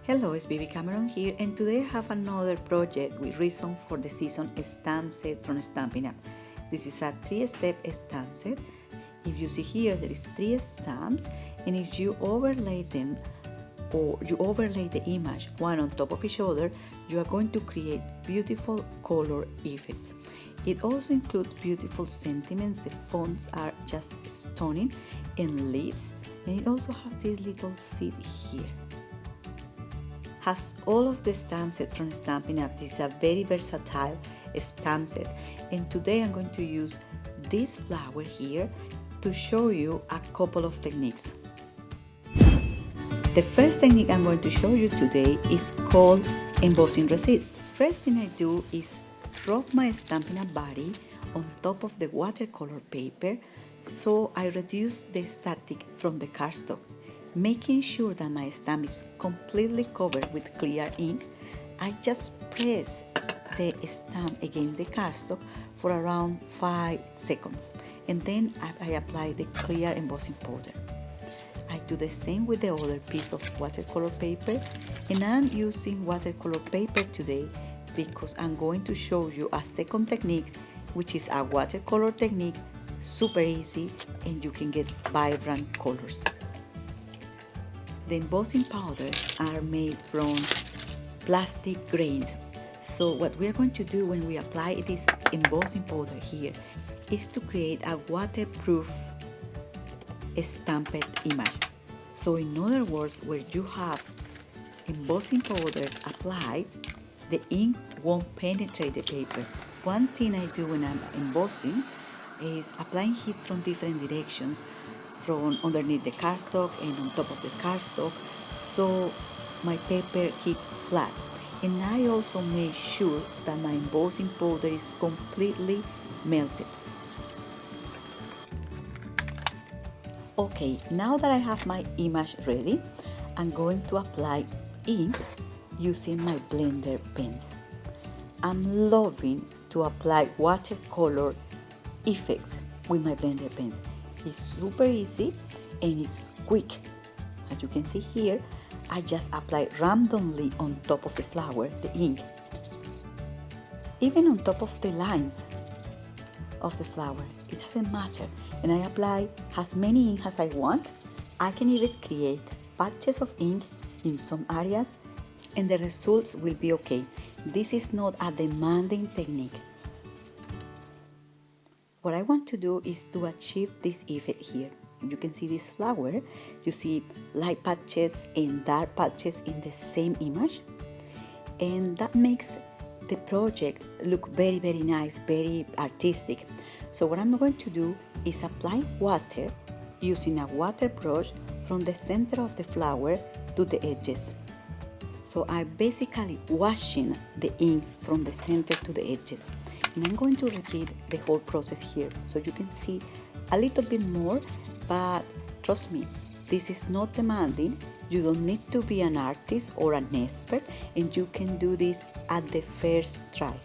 Hello, it's Baby Cameron here, and today I have another project with Reason for the Season stamp set from Stampin' Up. This is a 3-step stamp set. If you see here, there is 3 stamps, and if you overlay them or you overlay the image one on top of each other, you are going to create beautiful color effects. It also includes beautiful sentiments. The fonts are just stunning, and leaves, and it also has this little seed here. Has all of the stamp set from Stampin' Up. This is a very versatile stamp set, and today I'm going to use this flower here to show you a couple of techniques. The first technique I'm going to show you today is called Embossing Resist. First thing I do is drop my Stampin' Up body on top of the watercolor paper, so I reduce the static from the cardstock. Making sure that my stamp is completely covered with clear ink, I just press the stamp against the cardstock for around 5 seconds, and then I apply the clear embossing powder. I do the same with the other piece of watercolor paper, and I'm using watercolor paper today because I'm going to show you a second technique, which is a watercolor technique, super easy, and you can get vibrant colors. The embossing powders are made from plastic grains. So what we are going to do when we apply this embossing powder here is to create a waterproof stamped image. So in other words, where you have embossing powders applied, the ink won't penetrate the paper. One thing I do when I'm embossing is applying heat from different directions, from underneath the cardstock and on top of the cardstock, so my paper keep flat. And I also make sure that my embossing powder is completely melted. Okay, now that I have my image ready, I'm going to apply ink using my blender pens. I'm loving to apply watercolor effects with my blender pens. It's super easy and it's quick. As you can see here, I just apply randomly on top of the flower the ink, even on top of the lines of the flower. It doesn't matter, and I apply as many ink as I want. I can even create patches of ink in some areas, and the results will be okay. This is not a demanding technique. What I want to do is to achieve this effect here. You can see this flower, you see light patches and dark patches in the same image, and that makes the project look very nice, very artistic. So what I'm going to do is apply water using a water brush from the center of the flower to the edges. So I'm basically washing the ink from the center to the edges. And I'm going to repeat the whole process here so you can see a little bit more, but trust me, this is not demanding. You don't need to be an artist or an expert, and you can do this at the first try.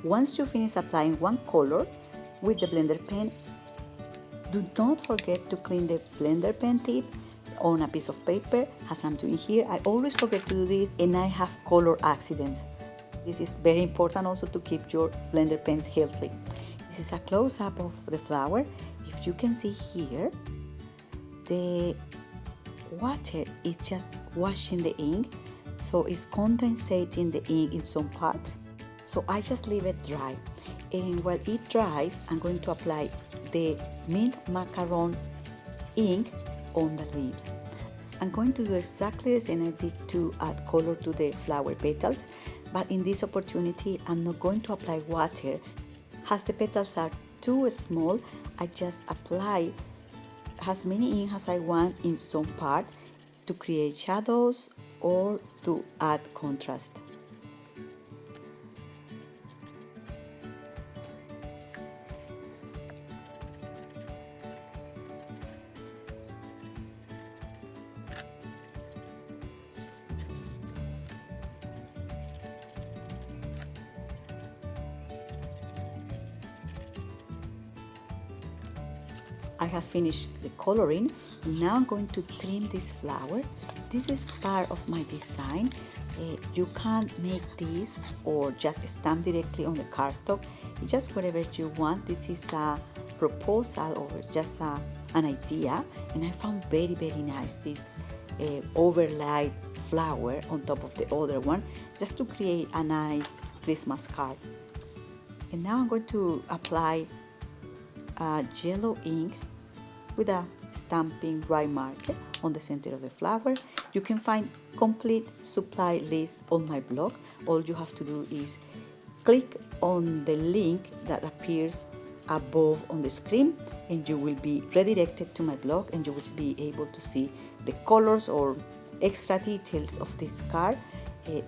Once you finish applying one color with the blender pen, do not forget to clean the blender pen tip on a piece of paper, as I'm doing here. I always forget to do this, and I have color accidents. This is very important also to keep your blender pens healthy. This is a close-up of the flower. If you can see here, the water is just washing the ink, so it's condensating the ink in some parts. So I just leave it dry, and while it dries, I'm going to apply the mint macaron ink on the leaves. I'm going to do exactly the same I did to add color to the flower petals, but in this opportunity I'm not going to apply water. As the petals are too small, I just apply as many ink as I want in some parts to create shadows or to add contrast. I have finished the coloring. Now I'm going to trim this flower. This is part of my design. You can make this or just stamp directly on the cardstock. It's just whatever you want. This is a proposal or just an idea, and I found very nice this overlaid flower on top of the other one, just to create a nice Christmas card. And now I'm going to apply yellow ink with a stamping right marker on the center of the flower. You can find complete supply list on my blog. All you have to do is click on the link that appears above on the screen, and you will be redirected to my blog, and you will be able to see the colors or extra details of this card.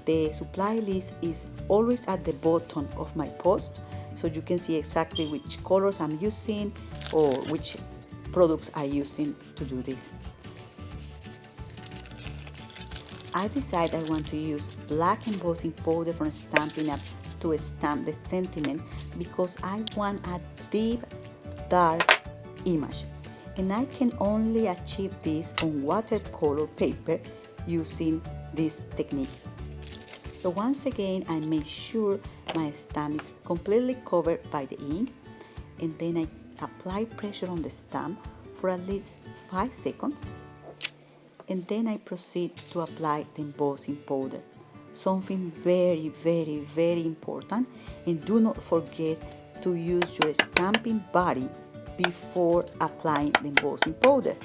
The supply list is always at the bottom of my post, so you can see exactly which colors I'm using or which products I'm using to do this. I decided I want to use black embossing powder from Stampin Up to stamp the sentiment because I want a deep, dark image. And I can only achieve this on watercolor paper using this technique. So once again, I make sure my stamp is completely covered by the ink, and then I apply pressure on the stamp for at least 5 seconds. And then I proceed to apply the embossing powder. Something very important, and do not forget to use your stamping body before applying the embossing powder.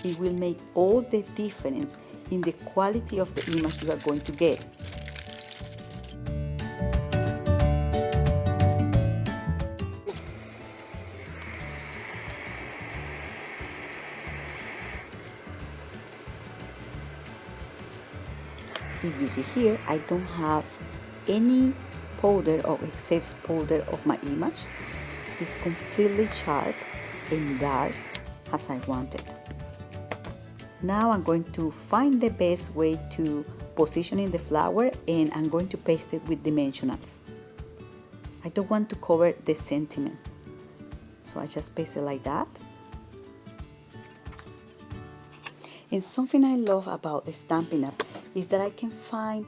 It will make all the difference in the quality of the image you are going to get. If you see here, I don't have any powder or excess powder of my image. It's completely sharp and dark as I wanted. Now I'm going to find the best way to position the flower, and I'm going to paste it with dimensionals. I don't want to cover the sentiment, so I just paste it like that. And something I love about the Stampin' Up is that I can find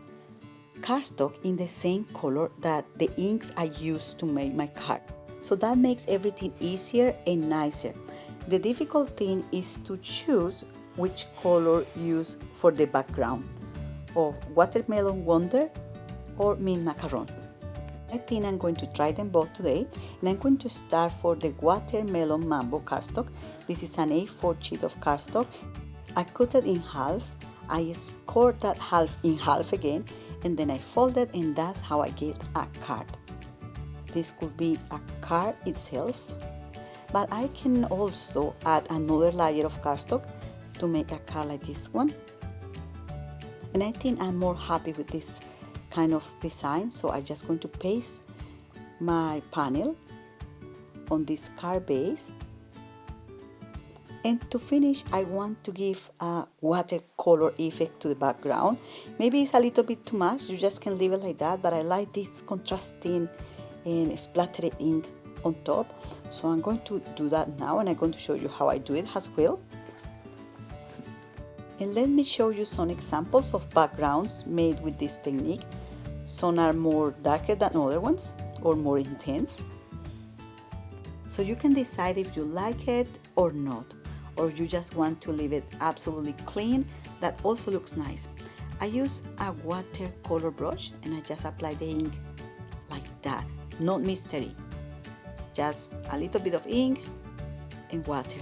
cardstock in the same color that the inks I use to make my card. So that makes everything easier and nicer. The difficult thing is to choose which color use for the background of Watermelon Wonder or Mint Macaron. I think I'm going to try them both today, and I'm going to start for the Watermelon Mambo cardstock. This is an A4 sheet of cardstock. I cut it in half. I scored that half in half again, and then I fold it, and that's how I get a card. This could be a card itself, but I can also add another layer of cardstock to make a card like this one. And I think I'm more happy with this kind of design, so I'm just going to paste my panel on this card base. And to finish, I want to give a watercolor effect to the background. Maybe it's a little bit too much, you just can leave it like that, but I like this contrasting and splattered ink on top. So I'm going to do that now, and I'm going to show you how I do it as well. And let me show you some examples of backgrounds made with this technique. Some are more darker than other ones or more intense. So you can decide if you like it or not, or you just want to leave it absolutely clean. That also looks nice. I use a watercolor brush, and I just apply the ink like that. Not mystery, just a little bit of ink and water.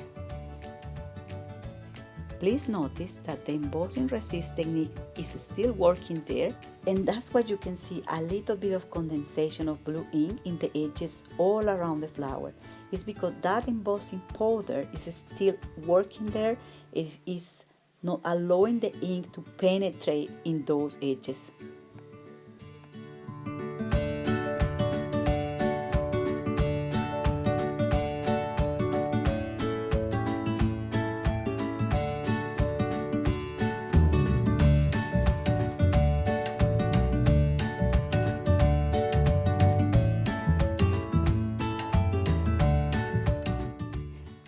Please notice that the embossing resist technique is still working there, and that's why you can see a little bit of condensation of blue ink in the edges all around the flower. It's because that embossing powder is still working there. It is not allowing the ink to penetrate in those edges.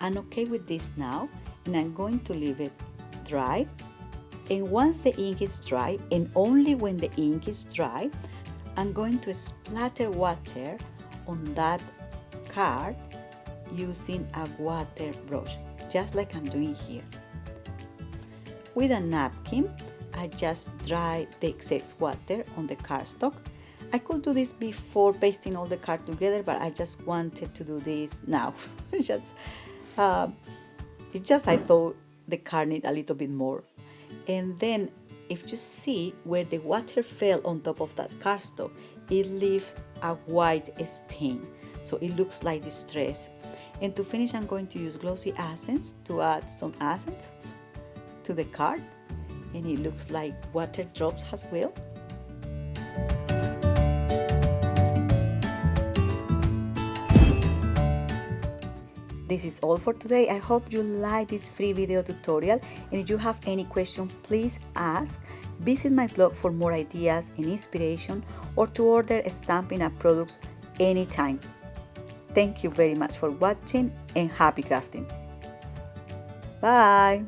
I'm okay with this now, and I'm going to leave it dry. And once the ink is dry, and only when the ink is dry, I'm going to splatter water on that card using a water brush, just like I'm doing here. With a napkin, I just dry the excess water on the cardstock. I could do this before pasting all the card together, but I just wanted to do this now. I thought the card need a little bit more. And then if you see where the water fell on top of that cardstock, it leaves a white stain, so it looks like distress. And to finish, I'm going to use glossy accents to add some accents to the card, and it looks like water drops as well. This is all for today. I hope you like this free video tutorial, and if you have any question, please ask. Visit my blog for more ideas and inspiration, or to order Stampin' Up products anytime. Thank you very much for watching, and happy crafting. Bye!